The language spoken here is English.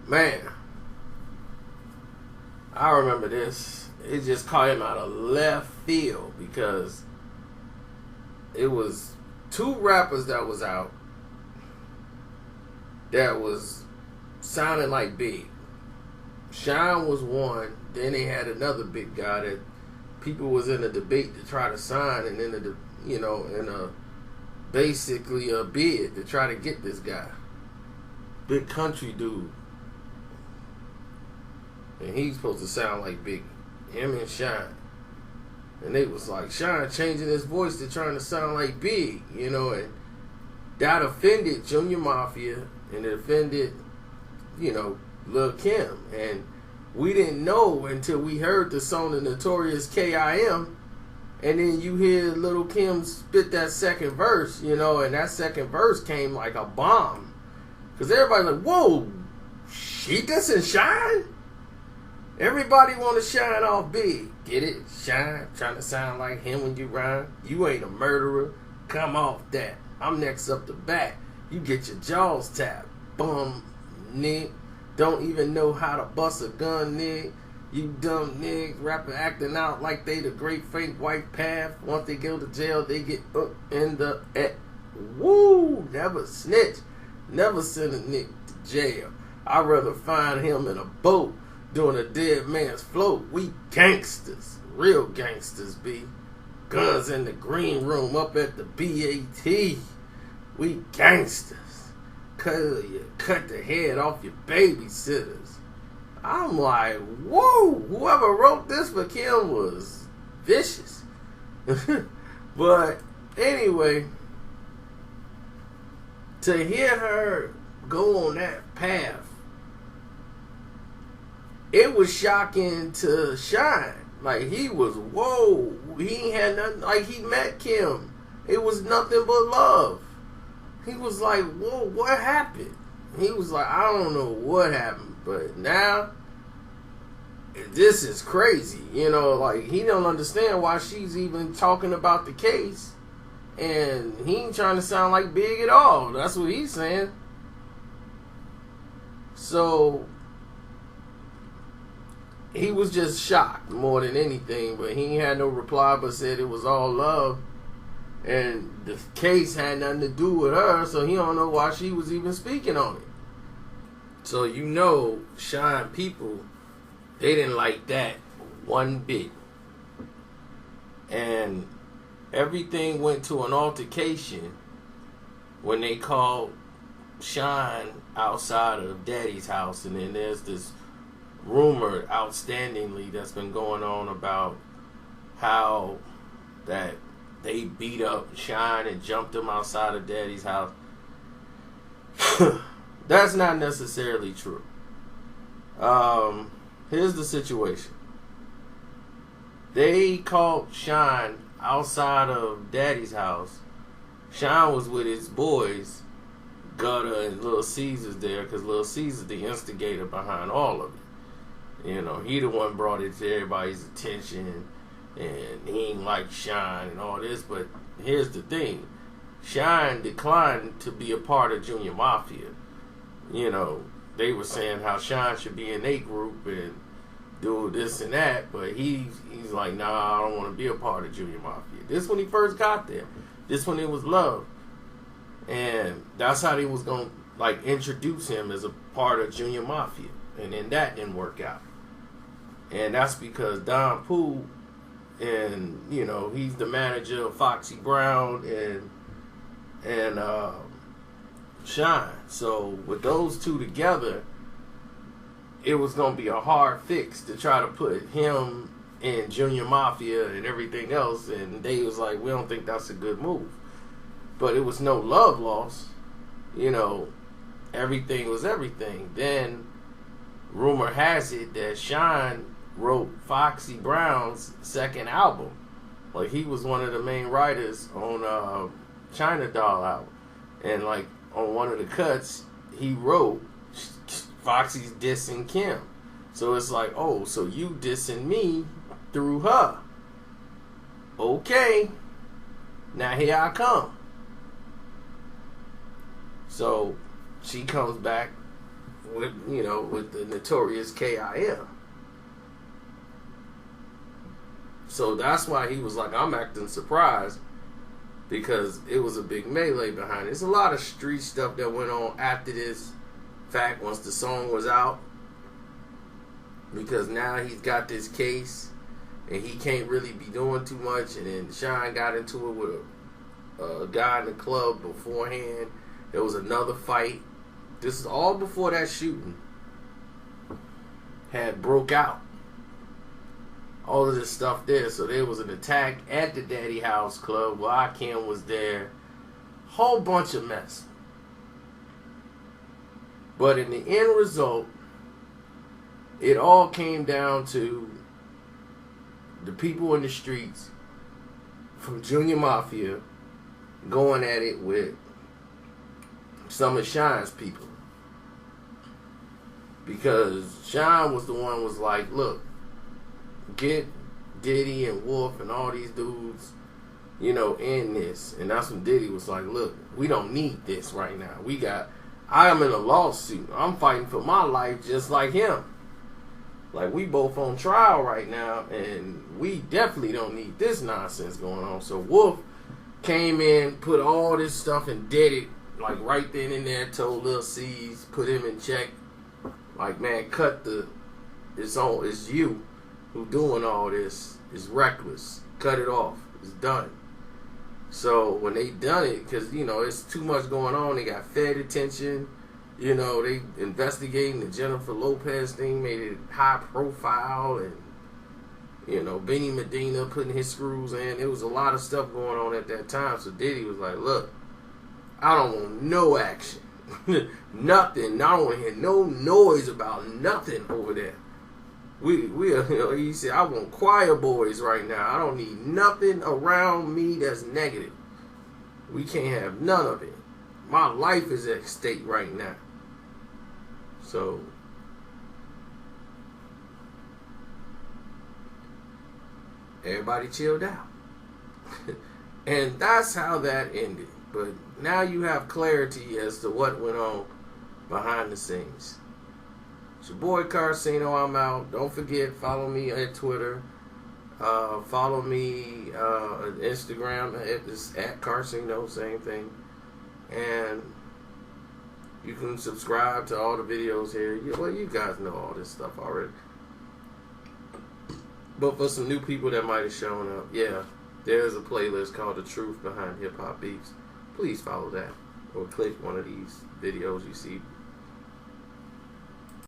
Man, I remember this. It just caught him out of left field because it was two rappers that was out that was sounding like big. Shyne was one. Then they had another big guy that people was in a debate to try to sign, and in a basically a bid to try to get this guy, big country dude, and he's supposed to sound like Biggie. Him and Shyne, and they was like Shyne changing his voice to trying to sound like Big, and that offended Junior Mafia, and it offended, Lil Kim, and we didn't know until we heard the song The Notorious K.I.M., and then you hear Lil Kim spit that second verse, and that second verse came like a bomb, because everybody's like, whoa, she dissing Shyne? Everybody want to shine off Big. Get it? Shyne, trying to sound like him when you rhyme. You ain't a murderer. Come off that. I'm next up the bat. You get your jaws tapped. Bum, nigga. Don't even know how to bust a gun, nigga. You dumb niggas, rapper acting out like they the great fake white path. Once they go to jail, they get up in the woo. Never snitch. Never send a nigga to jail. I'd rather find him in a boat doing a dead man's float. We gangsters. Real gangsters, be. Guns in the green room up at the BAT. We gangsters. Cut the head off your babysitters. I'm like, whoa, whoever wrote this for Kim was vicious. But anyway, to hear her go on that path, it was shocking to Shyne. Like, he was, whoa, he ain't had nothing, like, he met Kim. It was nothing but love. He was like, whoa, what happened? He was like, I don't know what happened, but now, this is crazy. Like, he don't understand why she's even talking about the case, and he ain't trying to sound like Big at all. That's what he's saying. So, he was just shocked more than anything, but he ain't had no reply but said it was all love. And the case had nothing to do with her, so he don't know why she was even speaking on it. So Shyne people, they didn't like that one bit. And everything went to an altercation when they called Shyne outside of Daddy's house, and then there's this rumor outstandingly that's been going on about how that they beat up Shyne and jumped him outside of Daddy's house. That's not necessarily true. Here's the situation. They caught Shyne outside of Daddy's house. Shyne was with his boys, Gutter and Little Caesar's there, because Little Caesar's the instigator behind all of it. He the one brought it to everybody's attention, and he ain't like Shyne and all this. But here's the thing. Shyne declined to be a part of Junior Mafia. They were saying how Shyne should be in a group and do this and that, but he's like, nah, I don't want to be a part of Junior Mafia. This when he first got there. This when it was love. And that's how they was going to introduce him as a part of Junior Mafia. And then that didn't work out. And that's because Don Pooh, and he's the manager of Foxy Brown and Shyne. So with those two together, it was gonna be a hard fix to try to put him in Junior Mafia and everything else. And they was like, we don't think that's a good move. But it was no love loss. Everything was everything. Then rumor has it that Shyne wrote Foxy Brown's second album. Like, he was one of the main writers on China Doll album. And on one of the cuts, he wrote Foxy's dissing Kim. So it's like, oh, so you dissing me through her. Okay. Now here I come. So she comes back with, you know, with the notorious K.I.M. So that's why he was like, I'm acting surprised, because it was a big melee behind it. There's a lot of street stuff that went on after this fact, once the song was out, because now he's got this case and he can't really be doing too much. And then Shyne got into it with a guy in the club beforehand. There was another fight. This is all before that shooting had broke out. All of this stuff there. So there was an attack at the Daddy House Club where Akim was there. Whole bunch of mess. But in the end result, it all came down to the people in the streets from Junior Mafia going at it with some of Shyne's people. Because Shyne was the one who was like, look, get Diddy and Wolf and all these dudes, you know, in this. And that's when Diddy was like, look, we don't need this right now. I am in a lawsuit. I'm fighting for my life just like him. Like, we both on trial right now, and we definitely don't need this nonsense going on. So Wolf came in, put all this stuff and did it, like right then and there, told Lil C's, put him in check. Like, man, it's you who doing all this. It's reckless. Cut it off. It's done. So when they done it, because, you know, it's too much going on, they got Fed attention. You know, they investigating the Jennifer Lopez thing, made it high profile, and, you know, Benny Medina putting his screws in. There was a lot of stuff going on at that time. So Diddy was like, look, I don't want no action. Nothing. I don't want to hear no noise about nothing over there. We you know, he said, I want choir boys right now. I don't need nothing around me that's negative. We can't have none of it. My life is at stake right now. So everybody chilled out. And that's how that ended. But now you have clarity as to what went on behind the scenes. It's your boy Carcino. I'm out. Don't forget, follow me at Twitter. Follow me on Instagram at Carcino, same thing. And you can subscribe to all the videos here. Well, you guys know all this stuff already. But for some new people that might have shown up, yeah, there's a playlist called The Truth Behind Hip Hop Beats. Please follow that. Or click one of these videos you see